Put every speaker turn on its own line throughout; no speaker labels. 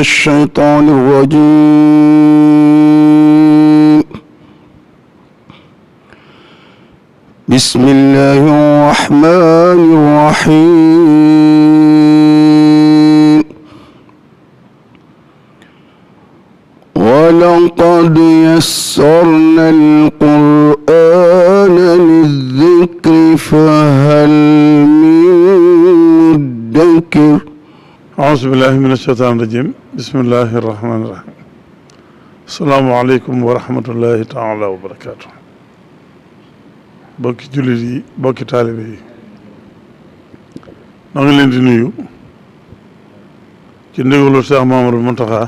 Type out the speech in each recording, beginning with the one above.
الشيطان الرجيم بسم الله الرحمن الرحيم ولقد يسرنا القرآن للذكر فهل من مدكر أعوذ بالله من الشيطان الرجيم بسم الله الرحمن الرحيم السلام عليكم ورحمة الله تعالى وبركاته bokki jullit yi bokki taalibe yi noo ngi leen di nuyu ci ndigalu Cheikh Mamadou Mountakha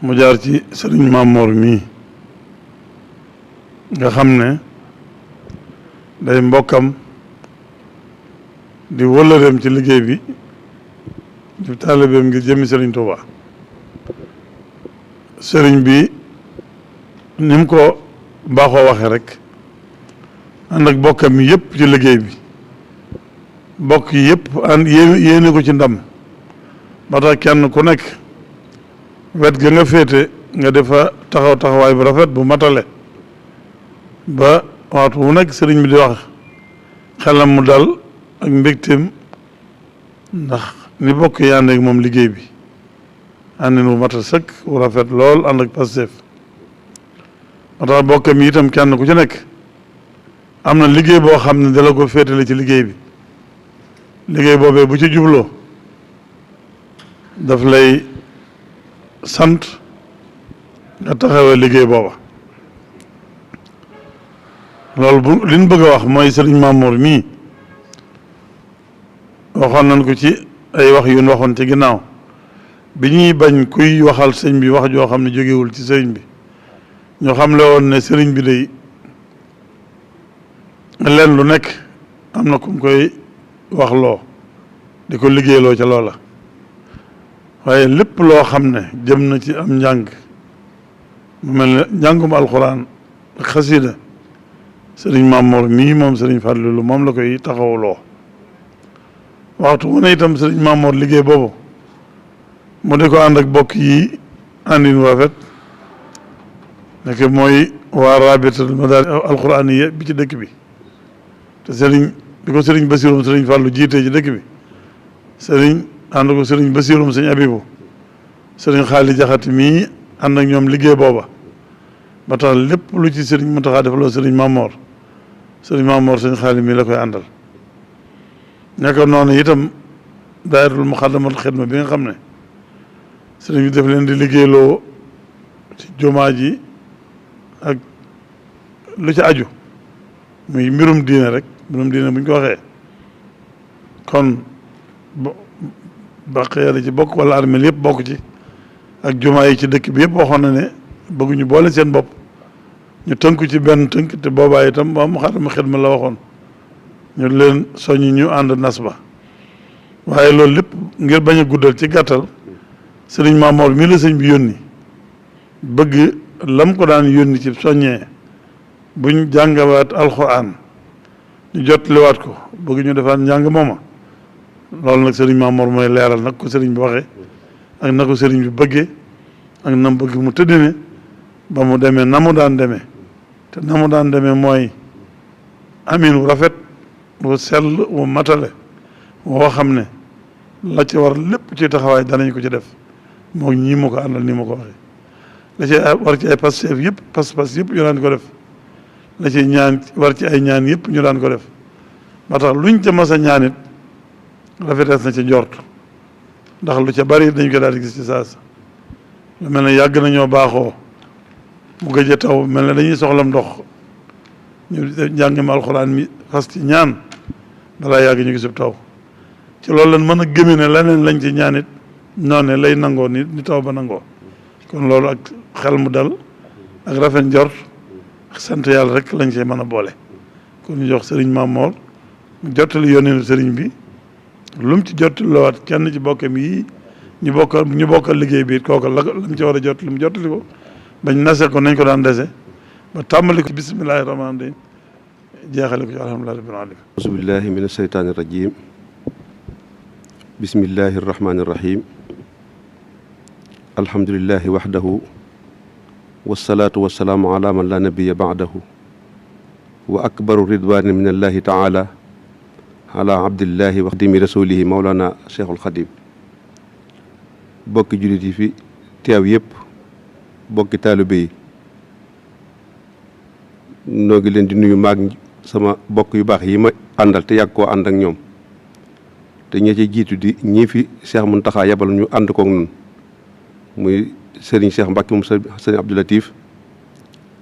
mu jaar ci sëriñ Mamoor mii nga xam ne day mbokkam di wëllëreem ci liggéey bi di taalibeem ngir jëmmi sëriñ Tuuba sëriñ bi ni mu ko baaxoo waxee rek ànd ak bokkam yi yëpp ci liggéey bi bokk yi yëpp ànd yéene ko ci ndam ba tax kenn ku nekk wet ga nga féete nga defa taxawaay bu rafet bu matale ba waxtu wu nekk sëriñ bi di wax xelam mu dal ak mbégteem ndax ni bokk yi ànd ak moom liggéey bi àndin bu matal sëkk bu rafet lool ànd ak Pastef ba tax bokkam yi itam kenn ku ci nekk am na liggéey boo xam ne dala ko féetale ci liggéey bi liggéey boobee bu ci jubloo daf lay sant nga taxawee liggéey booba loolu bu li ñu bëgg a wax mooy sëriñ Mamour mii waxoon nañ ko ci ay wax yu ñu waxoon ci ginnaaw bi ñuy bañ kuy waxal sëñ bi wax joo xam ne jógewul ci sëriñ bi ñu xam le woon ne sëriñ bi day leen lu nekk am na ku koy wax loo di ko liggéeyloo ca loola waaye lépp loo xam ne jëm na ci am njàng mu mel ne njàngum alxuraan ak xasida sëriñ Mamoor mii moom sëriñ Fàllilu moom la koy taxawuloo waxtu wu ne itam sëriñ Mamoor liggéey boobu mu di ko ànd ak bokk yi àndin rafet nekk mooy waa rabitul madaris alxuraaniya bi ci dëkk bi te sëriñ bi ko sëriñ Basirum sëriñ Fàllu jiitee ci dëkk bi sëriñ ànd ko sëriñ Basirum sëriñ Abibu sëriñ Xaali Jaxate mii ànd ak ñoom liggéey booba ba tax lépp lu ci sëriñ Muntaxa defaloo sëriñ Mamoor sëriñ Xaali mii la koy àndal nekk noonu itam daayiratul Muxaddamatul Xidma bi nga xam ne sëriñ bi def leen di liggéeyloo ci jumaa ji ak lu ci aju muy mbirum diine rek mbirum diine bu ñu ko waxee kon baq yàlla ci bokk wala armeel yëpp bokk ci ak jumaa yi ci dëkk bi yëpp waxoon na ne bëgguñu boole seen bopp ñu tënku ci benn tënk te boobaa itam moom Muxaddamatul Xidma la waxoon ñu leen soññi ñu ànd nas ba waaye loolu lépp ngir bañ a guddal ci gàttal sëriñ Mamoor mi la sëñ bi yónni bëgg lam ko daan yónni ci soññee buñ jàngawaat alxuraan ñu jotliwaat ko bëgg ñu defaat njàng mooma loolu nag sëriñ Mamoor mooy leeral nag ko sëriñ bi waxee ak na ko sëriñ bi bëggee ak na mu bëgg mu tëddine ba mu demee na mu daan demee te na mu daan demee mooy amin wu rafet wu sell wu matale woo xam ne la ci war lépp ci taxawaay danañ ko ci def moo ñii ma ko àndal nii ma ko waxee la ci war ci ay Pastef yëpp pas-pas yëpp ñu daan ko def la ci ñaan war ci ay ñaan yëpp ñu daan ko def ba tax luñ ca mas a ñaanit rafetees na ci njort ndax lu ca bari dañ ko daal di gis ci saas lu mel ne yàgg nañoo baaxoo mu gëj a taw mel ne dañuy soxlam ndox ñu njàngim alxuraan mi fas ci ñaan balaa yàgg ñu gisub taw ci loolu lan mën a gëme ne leneen lañ ci ñaanit noonu lay nangoo ni taw ba nangoo kon loolu ak xel mu dal ak rafet njort ak sant yàlla rek lañ see mën a boole kon ñu jox sëriñ Mamoor mu jottali yónneenu sëriñ bi lu mu ci jottali loowaat kenn ci bokkam yi ñu bokkal liggéey bi kooka la mu ci war a jottali mu jottali ko bañ nase ko nañ ko daan dese ba tàmbali ko bismillahi rahmaani rahim jeexale ko ci alhamdulillahi rabbil alamin
auzu billahi min asheytaani rajim bismillahi rahmaani rahim alhamdulillahi waxdahu wasalaatu wasalaamu ala man la nabiya baadahu wa akbaru ridwaani min allahi taala ala abdillahi wa xadimi rasulihi mawlana cheikhul xadim bokki jullit yi fi teew yëpp bokki taalibe yi noo ngi leen di nuyu maag sama bokk yu baax yi ma àndal te yàgg koo ànd ak ñoom te ñi ci jiitu di ñii fi Cheikh Mountakha yabal ñu ànd koog nun muy Serigne Cheikh Mbacke moom Serigne Abdou Latif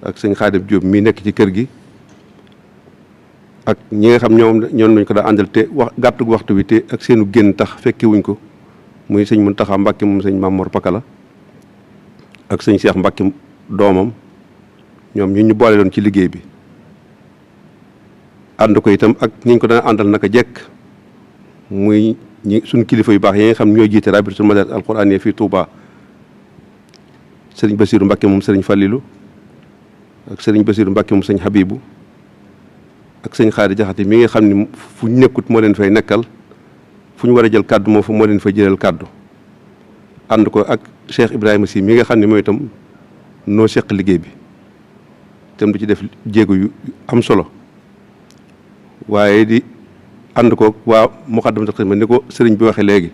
ak sëñ Xaadim Diop mii nekk ci kër gi ak ñi nga xam ñoom nañ ko daa àndal te gàttu waxtu bi te ak seenu génn tax fekke wuñ ko muy sëñ Mountakha Mbacke moom sëñ Mamor Pakala ak sëñ Cheikh Mbacke doomam ñoom ñu boole doon ci liggéey bi ànd ko itam ak ñi ñu ko daan àndal naka jekk muy suñ kilifa yu baax yi nga xam ñoo jiite rabitatul madaris alquraaniyya fii Touba sëriñ Basiru Mbacke moom sëriñ Fallilu ak sëriñ Basiru Mbacke moom sëñ Habibu ak sëñ Xaari Jaxate mi nga xam ni fu ñu nekkut moo leen fay nekkal fu ñu war a jël kàddu moo leen fay jëlal kàddu ànd ko ak Cheikh Ibrahima Sy mi nga xam ne mooy itam noo seq liggéey bi itam du ci def jéego yu am solo waaye di ànd ko waa Muxaddamatul Xidma ni ko sëriñ bi waxee léegi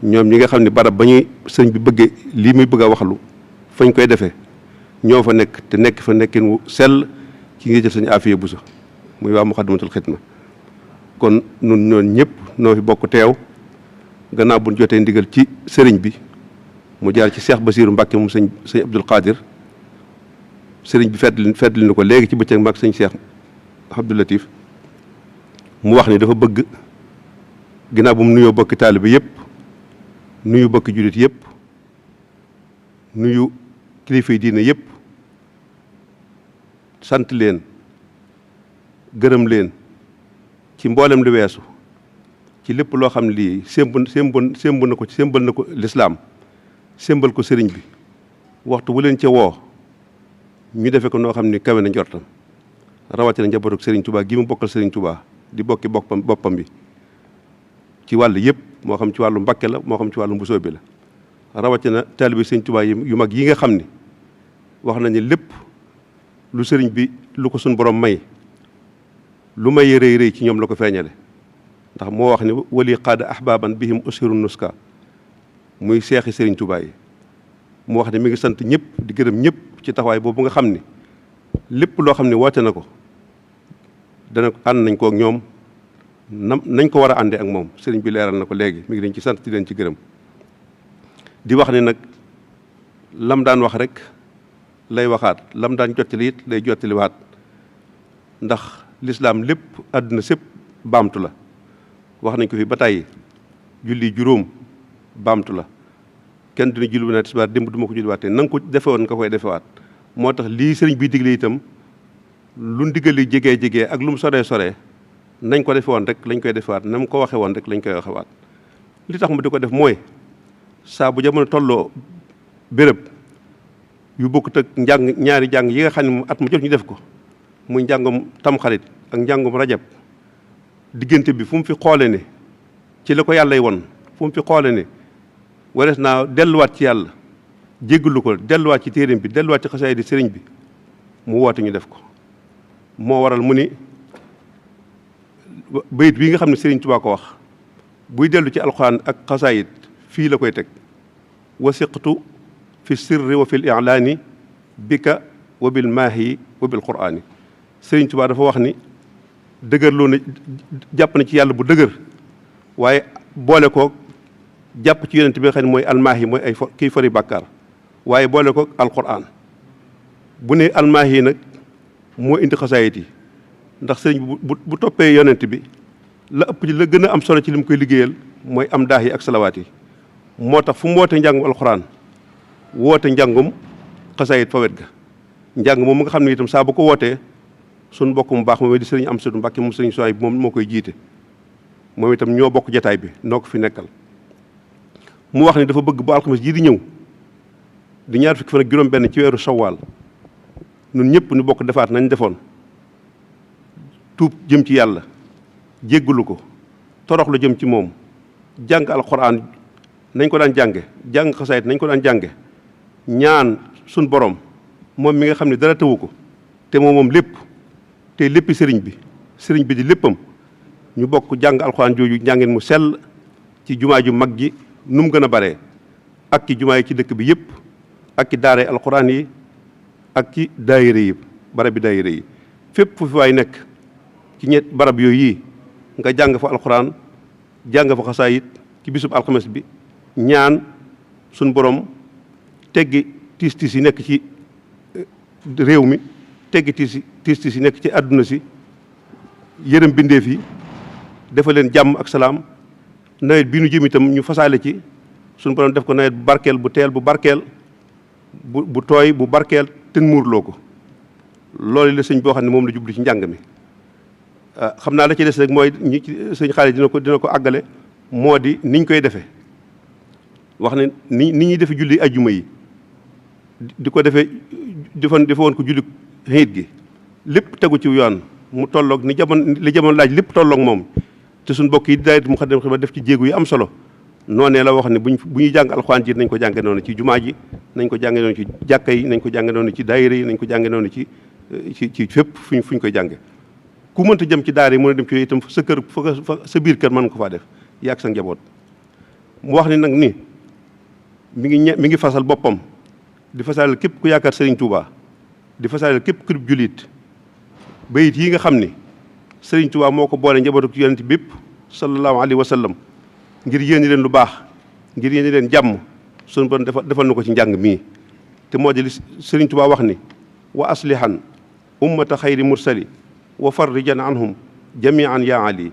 ñoom ñi nga xam ne barab ba ñuy sëriñ bi bëggee lii muy bëgg a waxlu fañ koy defee ñoo fa nekk te nekk fa nekkin wu sell ci ngi jël sañu afiya bu sa muy waa Muxaddamatul Xidma kon nun ñoon ñëpp noo fi bokk teew gannaaw buñ jotee ndigal ci sëriñ bi mu jaar ci Cheikh Basiru Mbacke moom sëñ Abdul Qadir sëriñ bi feddli na ko léegi ci bëccëg maag sëñ Cheikh Abdou Latif mu wax ni dafa bëgg ginnaaw bu mu nuyoo bokki taalibe yëpp nuyu bokki jullit yëpp nuyu kilifa yi diine yëpp sant leen gërëm leen ci mboolem lu weesu ci lépp loo xam ne lii sémbal na ko lislaam sémbal ko sëriñ bi waxtu wu leen ca woo ñu defe ko noo xam ni kawe na njortam rawatina njabootu sëriñ Touba gi mu bokkal sëriñ Touba di bokki boppam bi ci wàll yëpp moo xam ci wàllu Mbàkke la moo xam ci wàllu Mbusoo bi la rawatina taalibe sëriñ Touba yu mag yi nga xam ni wax nañu lépp lu sëriñ bi lu ko suñ borom may lu may rëy rëy ci ñoom la ko feeñale ndax moo wax ni wali qaada ahbaban bihim usiru nuska muy seexi sëriñ Touba yi mu wax ne mi ngi sant ñëpp di gërëm ñëpp ci taxawaay boobu nga xam ni lépp loo xam ne woote na ko dana ànd nañ ko ak ñoom nañ ko war a àndee ak moom sëriñ bi leeral na ko léegi mi ngi leen ci sant di leen ci gërëm di wax ni nag lam daan wax rek lay waxaat lam daan jottali it lay jottaliwaat ndax lislaam lépp àdduna sépp baamtu la wax nañ ko fi ba tàyyi julli juróom baamtu la kenn dina julli na tisbaar démb du ma ko julliwaatee na nga ko defe woon nga koy defewaat moo tax lii sëriñ bi digle itam lu ndigal li jegee ak lu mu soree nañ ko defe woon rek lañ koy defewaat na mu ko waxe woon rek lañ koy waxewaat li tax mu di ko def mooy saa bu jamono tolloo béréb yu bokkut ak ñaari jàng yi nga xam ne at mu jot ñu def ko muy njàngum tamxarit ak njàngum rajab diggante bi fu mu fi xoole ne ci la ko yàllay won fu mu fi xoole ne warees naa delluwaat ci yàlla jéggalu ko delluwaat ci téeréem bi delluwaat ci xasaay di sëriñ bi mu woote ñu def ko moo waral mu ni bayit bii nga xam ne sëriñ Tuubaa ko wax buy dellu ci alxuraan ak xasaayit fii la koy teg wasiqtu fi sirri wa fil i'laani bika wa bil maahi wa bil quraani sëriñ Tuubaa dafa wax ni dëgërloo na jàpp na ci yàlla bu dëgër waaye boole ko jàpp ci yonent bi nga xam ne mooy almaahi mooy kiy fari bàkkaar waaye boole ko alquran bu ne almaahi nag moo indi xasaayit yi ndax sëriñ bu toppee yonent bi la ëpp ci la gën a am solo ci li mu koy liggéeyal mooy am daax yi ak salawaat yi moo tax fu mu woote njàngum alquran woote njàngum xasaayit fa wet ga njàng moom mu nga xam ne itam saa bu ko wootee suñ mbokk mu baax moom di sëriñ Amsatu Mbàkke moom sëriñ Suwayb moom moo koy jiite moom itam ñoo bokk jataay bi noo ko fi nekkal mu wax ni dafa bëgg bu alxames ji di ñëw di ñaar fukki fan ak juróom benn ci weeru sawaal ñun ñëpp ñu bokk defaat nañ defoon tuub jëm ci yàlla jéggalu ko torox lu jëm ci moom jàng alxuraan nañ ko daan jànge jàng xasaayit nañ ko daan jànge ñaan suñ borom moom mi nga xam ne dara tëwu ko te moom lépp te léppi sëriñ bi di léppam ñu bokk jàng alxuraan jooju njàngin mu sell ci jumaa ju mag ji nu mu gën a baree ak ci jumaa yi ci dëkk bi yëpp ak ci daara alxuraan yi ak ci daayira yi barab bi daayira yi fépp fu fi waay nekk ci ñett barab yooyu yi nga jàng fa alxuraan jàng fa xasaayit ci bisub alxames bi ñaan suñ borom teggi tiis yi nekk ci réew mi teggi tiis yi nekk ci àdduna si yërëm bindeef yi dafa leen jàmm ak salaam nawet bi nu jëm itam ñu fasaale ci suñu borom def ko nawet bu barkeel bu teel bu barkeel bu tooy bu barkeel te muurloo ko loolu la sëñ boo xam ne moom la jublu ci njàng mi xam naa la ci des rek mooy ñi sëñ xaalis dina ko àggale moo di niñ koy defee wax ne ni ñuy defe julli ajjuma yi di ko defee defe woon ko julli xiit gi lépp tegu ci yoon mu tolloog li jamono laaj lépp tolloog moom te suñ bokk yi daayira Muxaddamatul Xidma def ci jéegu yi am solo noonee la wax ne bu ñuy jàng alxuraan ji nañ ko jànge noonu ci jumaa ji nañ ko jànge noonu ci jàkka yi nañ ko jànge noonu ci daayira yi nañ ko jànge noonu ci fépp fuñ koy jànge ku mënta jëm ci daara yi mën a dem ci itam sa kër fa sa biir kër mën nga ko faa def yaag sa njaboot mu wax ni nag ni mi ngi fasal boppam di fasal képp ku yaakaar Serigne Touba di fasal képp ku jullit bayit yi nga xam ni Serigne Touba moo ko boole njabootu yonent bépp sallallahu alayhi wa sallam ngir yéene leen lu baax ngir yéene leen jàmm suñu borom defal na ko ci njàng mii te moo di li Serigne Touba wax ni wa aslihan ummata xayri mursali wa farrijan anhum jamian ya ali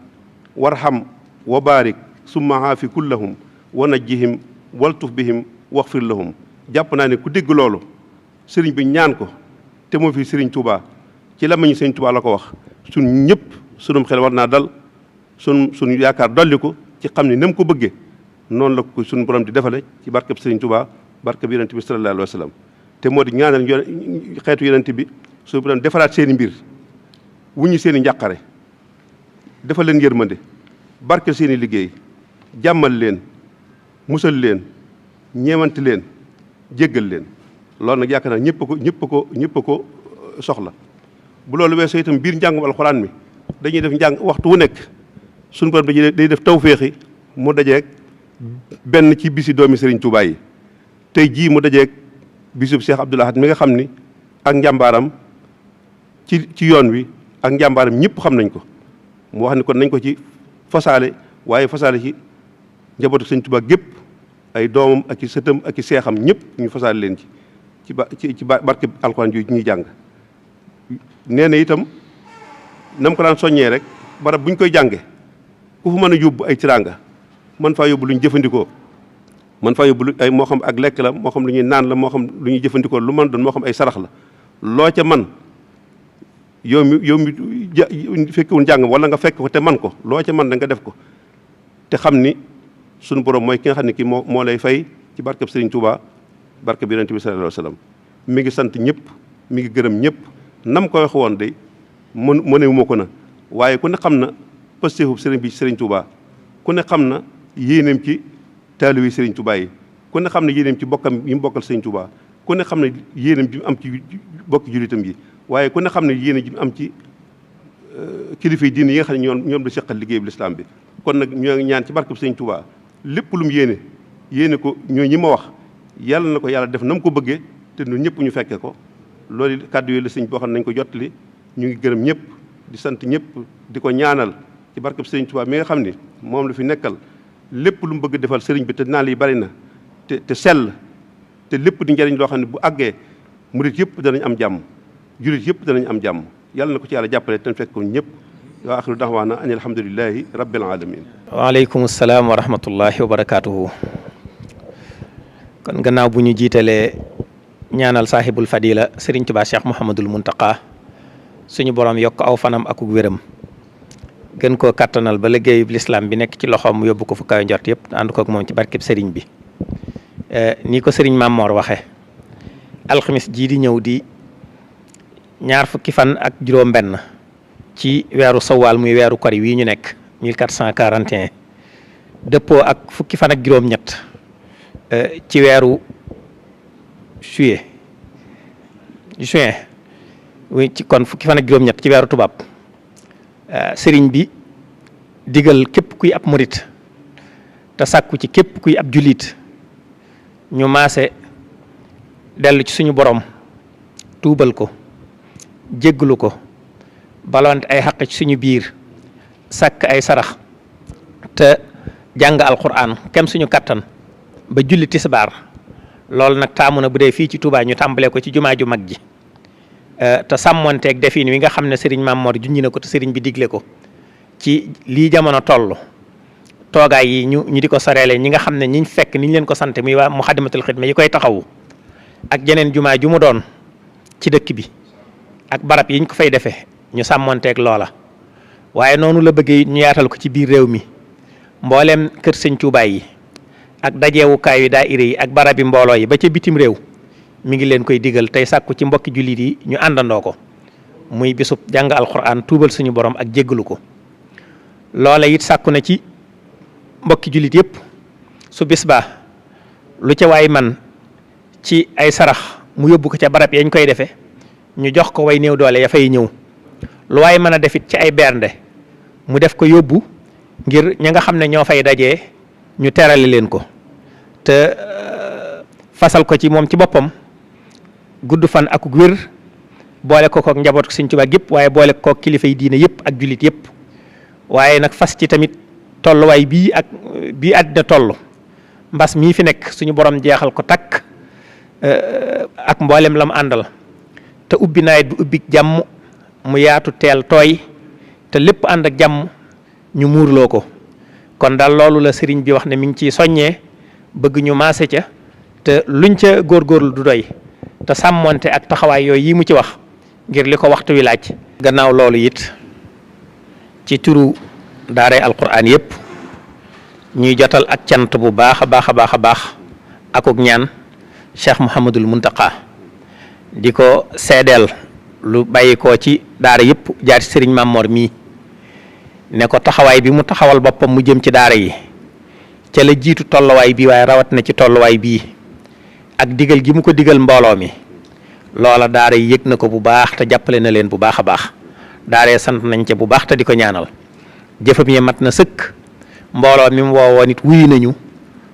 warham wa barik summa haafi kullahum wa najjihim waltuf bihim waxfir lahum jàpp naa ne ku dégg loolu sëriñ bi ñaan ko te moo fi Serigne Touba ci lamañu Serigne Touba la ko wax suñ ñëpp sunum xel war naa dal suñu yaakaar dolli ko ci xam ne nam ko bëggee noonu la ko suñu borom di defale ci barkeb Serigne Touba barkeb yonent bi sallallahu alayhi wa sallam te moo di ñaanal xeetu yonent bi suñu borom defaraat seen i mbir wuñu seen i njàqare defal leen yërmande barkeel seen i liggéey jàmmal leen musal leen ñeewante leen jéggal leen loolu nag yaakaar naa ñëpp ko soxla bu loolu weesoo itam biir njàngum alxuraan mi dañuy def njàng waxtu wu nekk suñu borom day def tawféexi mu dajeeg benn ci bisi doomi Serigne Touba yi tey jii mu dajeeg bisub Cheikh Abdoul Ahad mi nga xam ni ak njàmbaaram ci yoon wi ak njàmbaaram ñëpp xam nañ ko mu wax ni kon nañ ko ci fasaale waaye fasaale ci njabootu Serigne Touba gépp ay doomam ak i sëtam ak i seexam ñëpp ñu fasaale leen ci barke alxuraan jooju ñuy jàng nee na itam nam ko daan soññee rek barab bu ñu koy jànge ku fa mën a yóbbu ay tiraanga man faa yóbbu lu ñu jëfandikoo man faa yóbbu ay moo xam ak lekk la moo xam lu ñuy naan la moo xam lu ñuy jëfandikoo lu mën doon moo xam ay sarax la loo ca man yow mi fekkewul njàng wala nga fekk ko te man ko loo ca man da nga def ko te xam ni sunu borom mooy ki nga xam ne kii moo lay fay ci barkeb Serigne Touba barkeb yonent bi sallallahu alayhi wa sallam mi ngi sant ñëpp mi ngi gërëm ñëpp nam ko wax woon de mënewu ko na waaye ku ne xam na pasteefub Serigne bi Serigne Touba ku ne xam na yéeneem ci taalibe Serigne Touba yi ku ne xam ne yéeneem ci bokkam yi mu bokkal Serigne Touba ku ne xam ne yéeneem ji mu am ci bokki jullitam yi waaye ku ne xam ne yéene ji mu am ci kilifa yi diine yi nga xam ne ñoom la seqal liggéey bi lislaam bi kon nag ñoo ngi ñaan ci barkeb Serigne Touba lépp lu mu yéene ko ñoo ñi ma wax yàlla na ko yàlla def na mu ko bëggee te ñun ñëpp ñu fekke ko loolu kàddu yooyu la sëñ boo xam ne nañ ko jottali ñu ngi gërëm ñëpp di sant ñëpp di ko ñaanal ci barkeb Serigne Touba mi nga xam ni moom la fi nekkal lépp lu mu bëgg defal sëriñ bi te naan yi bari na te sell te lépp di njëriñ loo xam ne bu àggee murit yëpp danañ am jàmm julit yëpp danañ am jàmm yàlla na ko ci yàlla jàppale te fekk ko ñëpp wa axiru daxwaana an alhamdulilahi rabbil alamin
waaleykum salaam wa rahmatullahi wa barakaatuhu. kon gannaaw bu ñu jiitalee ñaanal saahibul fadila Serigne Touba Cheikh Mouhamadul Muntaqa suñu borom yokk aw fanam akuk wéram gën koo kattanal ba liggéeyub lislaam bi nekk ci loxoom mu yóbbu ko fu kawe njort yëpp ànd kook moom ci barkeb Serigne bi nii ko Serigne Mamor waxe alxamis jii di ñëw di ñaar fukki fan ak juróom-benn ci weeru sawaal muy weeru kori wii ñu nekk 1441 dëppoo ak fukki fan ak juróom-ñett ci weeru juin ci kon fukki fan ak juróom-ñett ci weeru tubaab sëriñ bi digal képp kuy ab murit te sàkku ci képp kuy ab jullit ñu maase dellu ci suñu borom tuubal ko jégglu ko balonte ay xaq ci suñu biir sàkk ay sarax te jàng alquran kem suñu kattan ba julli tisbaar loolu nag taamu na bu dee fii ci Touba ñu tàmbalee ko ci jumaa ju mag ji te sàmmonteeg defin wi nga xam ne sëriñ Mamor junñi na ko te sëriñ bi digle ko ci lii jamono toll toogaay yi ñu di ko soreele ñi nga xam ne ñiñ fekk niñ leen ko sant muy waa Muxaddamatul Xidma yi koy taxawu ak jeneen jumaa ju mu doon ci dëkk bi ak barab yiñ ko fay defee ñu sàmmonteeg loola waaye noonu la bëggee ñu yaatal ko ci biir réew mi mbooleem kër sëñ Tuubaa yi ak dajeewukaay yi daayira yi ak barabi mbooloo yi ba ca bitim réew mi ngi leen koy digal tey sàkku ci mbokki jullit yi ñu àndandoo ko muy bisub jàng alquran tuubal suñu borom ak jéggalu ko loola it sàkku na ci mbokki jullit yëpp su bis baa lu ca waay man ci ay sarax mu yóbbu ko ca barab yañ koy defee ñu jox ko way néew doole ya fay ñëw lu waay mën a defit ci ay bernde mu def ko yóbbu ngir ña nga xam ne ñoo fay dajee ñu terale leen ko te fasal ko ci moom ci boppam gudd fan ak wér boole ko kook njaboot Sëñ Tuubaa yëpp waaye boole kook kilifa yi diine yëpp ak jullit yëpp waaye nag fas ci tamit tolluwaay bii àddina toll mbas mii fi nekk suñu borom jeexal ko takk ak mboolem la mu àndal te ubbi nawet bi ubbi jàmm mu yaatu teel tooy te lépp ànd ak jàmm ñu muurloo ko kon daal loolu la sëriñ bi wax ne mi ngi ciy soññee bëgg ñu maase ca te luñ ca góorgóorlu du doy te sàmmonte ak taxawaay yooyu yi mu ci wax ngir li ko waxtu wi laaj. gannaaw loolu it ci turu daaray alquran yëpp ñuy jotal ak cant bu baax a baax akuk ñaan Cheikh Mouhamadul Muntaqa di ko seedeel lu bàyyi ko ci daara yëpp jaar ci sëriñ Mamor mii ne ko taxawaay bi mu taxawal boppam mu jëm ci daara yi ca la jiitu tolluwaay bii waaye rawat na ci tolluwaay bii ak digal gi mu ko digal mbooloo mi loola daara yi yëg na ko bu baax te jàppale na leen bu baax a baax daaree sant nañ ca bu baax te di ko ñaanal jëfam yi mat na sëkk mbooloo mi mu woowoon it wuyu nañu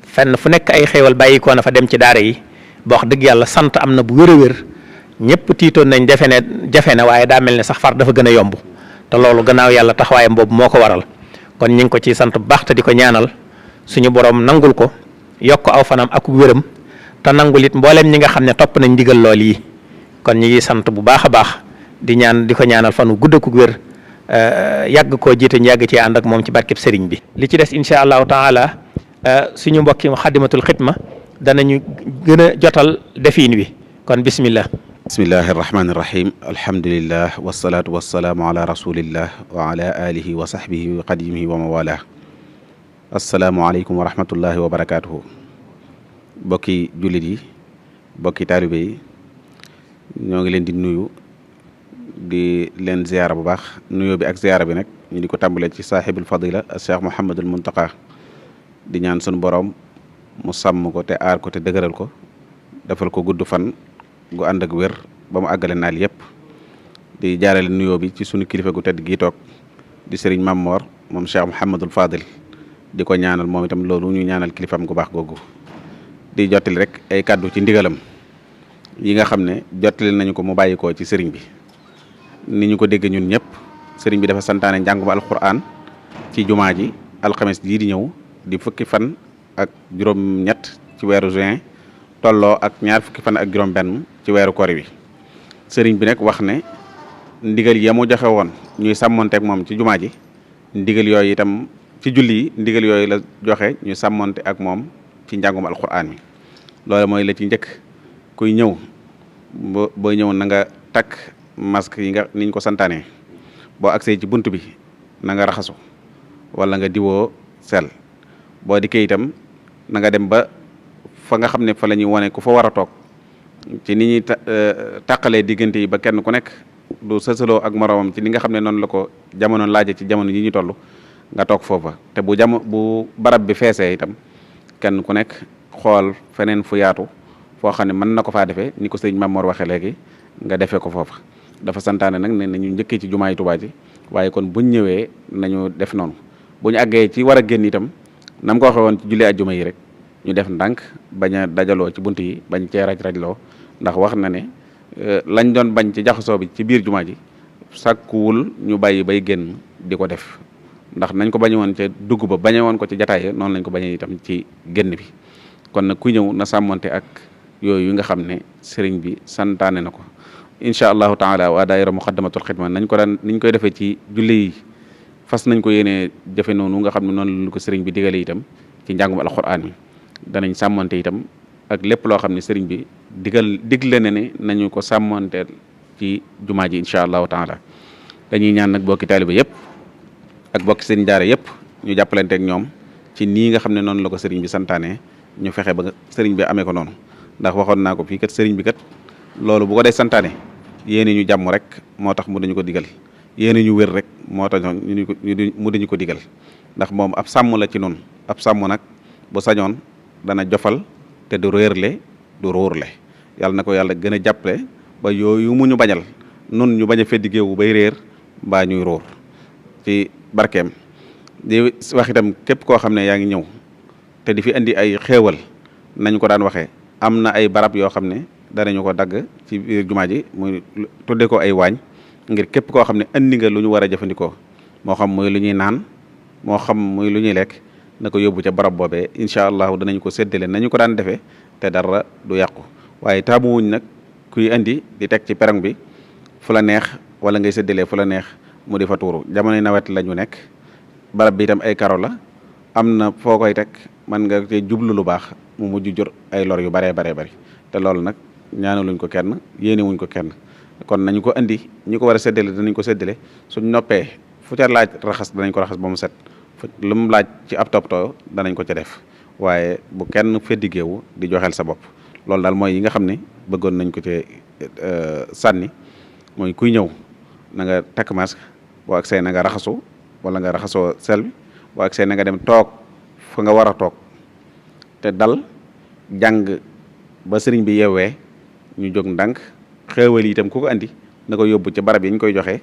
fenn fu nekk ay xéewal bàyyikoo na fa dem ci daara yi ba wax dëgg yàlla sant am na bu wér a wér ñëpp tiitoon nañ jafe na waaye daa mel ne sax far dafa gën a yomb te loolu gannaaw yàlla taxawaayam boobu moo ko waral kon ñu ngi ko ciy sant bu baax te di ko ñaanal suñu borom nangul ko yokk aw fanam ak wéram te nangul it mbooleem ñi nga xam ne topp nañ ndigal lool yi kon ñu ngi sant bu baax a baax di ko ñaanal fan wu gudd ak wér yàgg koo jiite ñu yàgg ci ànd ak moom ci barkeb sëriñ bi. li ci des incha allahu taala suñu mbokki Muxaddamatul Xidma danañu gën a jotal defiin wi kon bismillah.
bismillahi irrahmani irrahim alhamdulillah wasalaatu wasalaamu ala rasulillah wa ala alihi wa sahbihi wa qadimihi wa mawala asalaamualeykum wa rahmatullahi wa barakatuhu bokki jullit yi bokki taalibe yi ñoo ngi leen di nuyu di leen ziyaara bu baax nuyoo bi ak ziyaara bi nag ñu di ko tàmbalee ci saaxibul fadila cheikh Mouhamadul Muntaqa di ñaan sunu borom mu sàmm ko te aar ko te dëgëral ko defal ko gudd fan gu ànd ak wér ba mu àggale naal yëpp di jaarale nuyoo bi ci sunu kilifa gu tedd gii toog di sëriñ Mamor moom Cheikh Mouhamadul Fadil di ko ñaanal moom itam loolu ñu ñaanal kilifam gu baax googu di jottali rek ay kàddu ci ndigalam yi nga xam ne jottali nañu ko mu bàyyikoo ci sëriñ bi ni ñu ko dégg ñun ñëpp sëriñ bi dafa santaane njàngum alquran ci jumaa ji alxames jii di ñëw di fukki fan ak juróom-ñett ci weeru juin tolloo ak ñaar fukki fan ak juróom-benn ci weeru kori wi sëriñ bi nag wax ne ndigal ya mu joxe woon ñuy sàmmonteeg moom ci jumaa ji ndigal yooyu itam ci julli yi ndigal yooyu la joxe ñu sàmmonte ak moom ci njàngum alquran mi loolu mooy la ci njëkk kuy ñëw boo ñëw na nga takk masque yi nga niñ ko santaane boo agsee ci bunt bi na nga raxasu wala nga diwoo sel boo dikkee itam na nga dem ba fa nga xam ne fa la ñuy wone ku fa war a toog ci ni ñuy tàqalee diggante yi ba kenn ku nekk du sësaloo ak moroomam ci li nga xam ne noonu la ko jamono laaje ci jamono yi ñu toll nga toog foofa te bu barab bi feesee itam kenn ku nekk xool feneen fu yaatu foo xam ne mën na ko faa defee ni ko sëriñ Mamor waxee léegi nga defee ko foofa. dafa santaane nag ne nañu njëkkee ci jumaay Tuubaa ji waaye kon buñ ñëwee nañu def noonu bu ñu àggee ci war a génn itam nam ko waxee woon ci julli ajjuma yi rek ñu def ndànk bañ a dajaloo ci bunt yi bañ cee raj-rajloo ndax wax na ne lañ doon bañ ci jaxasoo bi ci biir jumaa ji sàkkuwul ñu bàyyi bay génn di ko def ndax nañ ko bañe woon ca dugg ba bañe woon ko ci jataay noonu lañ ko bañe itam ci génn bi kon nag ku ñëw na sàmmonte ak yooyu nga xam ne sëriñ bi santaane na ko incha allahu taala waa daayira muqaddamatul xidma nañ ko daan niñ koy defee ci julli yi fas nañ ko yéenee jafe noonu nga xam ne noonu lu ko sëriñ bi digale itam ci njàngum alquran yi danañ sàmmonte itam ak lépp loo xam ne sëriñ bi digle ne ne nañu ko sàmmonteel ci jumaa ji incha allahu taala dañuy ñaan nag bokki taaliba yëpp ak bokki sëriñ daara yëpp ñu jàppalante ak ñoom ci nii nga xam ne noonu la ko sëriñ bi santaane ñu fexe ba sëriñ bi amee ko noonu ndax waxoon naa ko fii kat sëriñ bi kat loolu bu ko dee santaane yéene ñu jàmm rek moo tax mu dañu ko digal yéene ñu wér rek moo tax mu dañu ko digal ndax moom ab sàmm la ci noonu ab sàmm nag bu sañoon dana jofal te du réerle du ruurle yàlla na ko yàlla gën a jàppale ba yooyu mu ñu bañal nun ñu bañ a feddi géewu bay réer mbaa ñuy ruur ci barkeem di wax itam képp koo xam ne yaa ngi ñëw te di fi indi ay xéewal nañ ko daan waxee am na ay barab yoo xam ne danañu ko dagg ci biir jumaa ji muy tudde ko ay waañ ngir képp koo xam ne andi nga lu ñu war a jëfandikoo moo xam muy lu ñuy naan moo xam muy lu ñuy lekk na ko yóbbu ca barab boobee incha allahu danañ ko séddale nañu ko daan defee te dara du yàqu waaye taamuwuñ nag kuy andi di teg ci perong bi fu la neex wala ngay séddalee fu la neex mu di fa tuuru jamonoy nawet la ñu nekk barab bi itam ay karo la am na foo koy teg man nga te jublu lu baax mu mujj jur ay lor yu baree bari te loolu nag ñaanaluñ ko kenn yéenewuñ ko kenn kon nañu ko andi ñu ko war a séddale danañ ko séddale suñ noppee fu ca laaj raxas danañ ko raxas ba mu set lu mu laaj ci ab toppatoo danañ ko ca def waaye bu kenn feddigeewu di joxeel sa bopp loolu daal mooy yi nga xam ne bëggoon nañ ko ci sànni mooy kuy ñëw na nga takk masque boo ak see na nga raxasu wala nga raxasoo sel bi boo ak see na nga dem toog fa nga war a toog te dal jàng ba sëriñ bi yeewee ñu jóg ndànk xéewal yi itam ku ko andi na ko yóbbu ci barab yi ñu koy joxe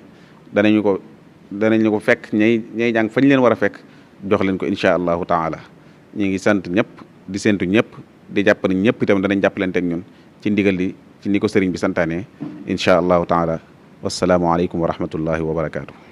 danañ ko fekk ñay jàng fañ leen war a fekk jox leen ko incha allahu taala ñu ngi sant ñëpp di séntu ñëpp di jàpp ne ñëpp itam danañ jàppalante ak ñun ci ndigal li ci ni ko sëriñ bi santaane incha allahu taala wassalaamu aleykum wa rahmatullahi wa barakaatu.